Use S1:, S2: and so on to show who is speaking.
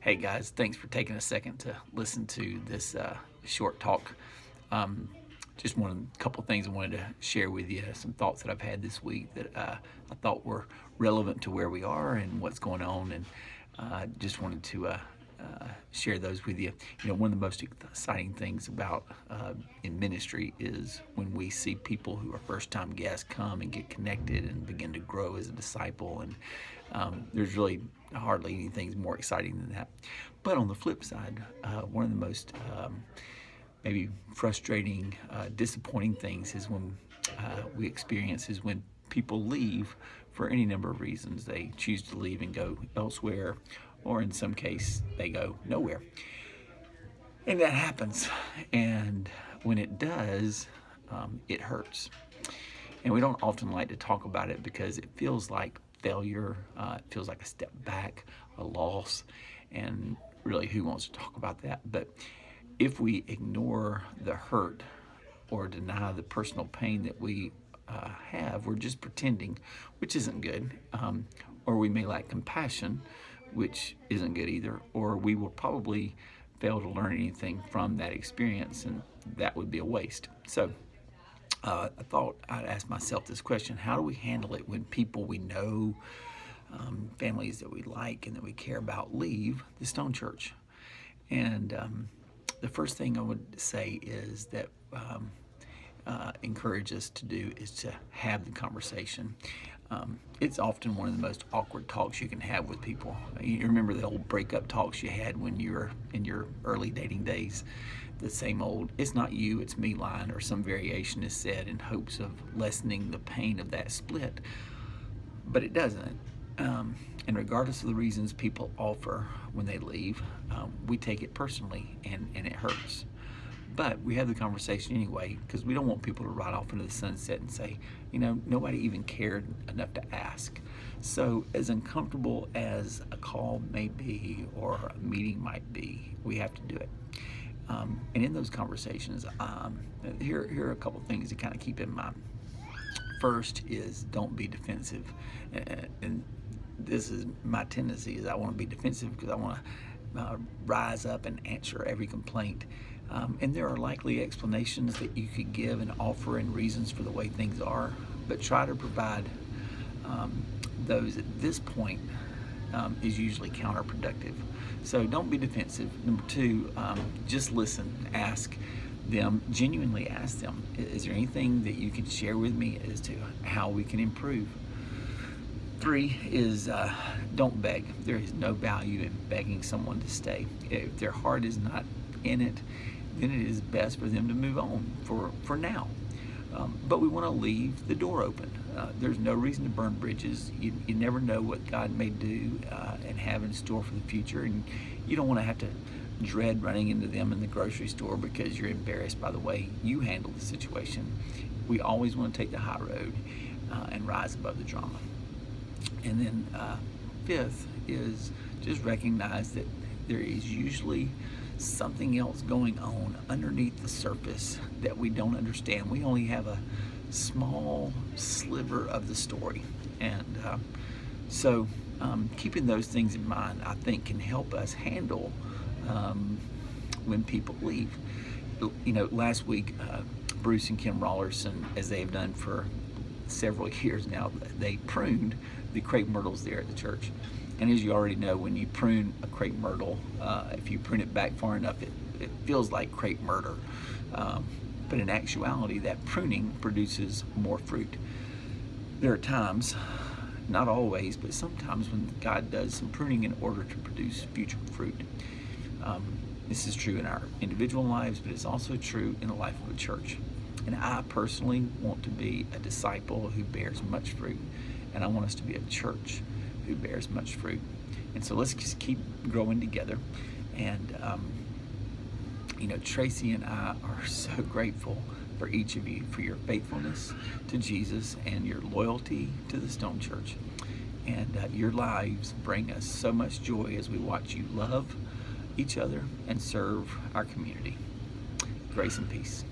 S1: Hey guys, thanks for taking a second to listen to this short talk. Um, just a couple things I wanted to share with you, some thoughts that I've had this week that I thought were relevant to where we are and what's going on, and just wanted to share those with you. You know, one of the most exciting things about in ministry is when we see people who are first-time guests come and get connected and begin to grow as a disciple, and there's really hardly anything more exciting than that. But on the flip side, one of the most maybe frustrating, disappointing things is when we experience is when people leave for any number of reasons. They choose to leave and go elsewhere, or in some case, they go nowhere. And that happens. And when it does, it hurts. And we don't often like to talk about it because it feels like failure, it feels like a step back, a loss, and really, who wants to talk about that? But if we ignore the hurt or deny the personal pain that we have, we're just pretending, which isn't good. Or we may lack compassion, which isn't good either. Or we will probably fail to learn anything from that experience, and that would be a waste. So I thought I'd ask myself this question: how do we handle it when people we know, families that we like and that we care about, leave the Stone Church? And the first thing I would say is that encourage us to do is to have the conversation. It's often one of the most awkward talks you can have with people. You remember the old breakup talks you had when you were in your early dating days? The same old, it's not you, it's me line, or some variation is said in hopes of lessening the pain of that split. But it doesn't. And regardless of the reasons people offer when they leave, we take it personally, and it hurts. But we have the conversation anyway because we don't want people to ride off into the sunset and say, you know, nobody even cared enough to ask. So as uncomfortable as a call may be or a meeting might be, we have to do it. And in those conversations, here are a couple things to kind of keep in mind. First is don't be defensive. And this is my tendency, is I want to be defensive because I want to rise up and answer every complaint. And there are likely explanations that you could give and offer and reasons for the way things are, but try to provide those at this point is usually counterproductive. So don't be defensive. Number two, just listen. Ask them, genuinely ask them, is there anything that you can share with me as to how we can improve? Three is don't beg. There is no value in begging someone to stay. If their heart is not in it, then it is best for them to move on for now. But we want to leave the door open. There's no reason to burn bridges. You never know what God may do and have in store for the future, and you don't want to have to dread running into them in the grocery store because you're embarrassed by the way you handle the situation. We always want to take the high road and rise above the drama. And then fifth is just recognize that there is usually something else going on underneath the surface that we don't understand. We only have a small sliver of the story. And so keeping those things in mind, I think, can help us handle when people leave. You know, last week, Bruce and Kim Rollerson, as they have done for several years now, they pruned the crepe myrtles there at the church. And as you already know, when you prune a crepe myrtle, if you prune it back far enough, it feels like crepe murder. But in actuality, that pruning produces more fruit. There are times, not always, but sometimes when God does some pruning in order to produce future fruit. This is true in our individual lives, but it's also true in the life of a church. And I personally want to be a disciple who bears much fruit, and I want us to be a church who bears much fruit. And so let's just keep growing together. And you know, Tracy and I are so grateful for each of you, for your faithfulness to Jesus and your loyalty to the Stone Church. And your lives bring us so much joy as we watch you love each other and serve our community. Grace and peace.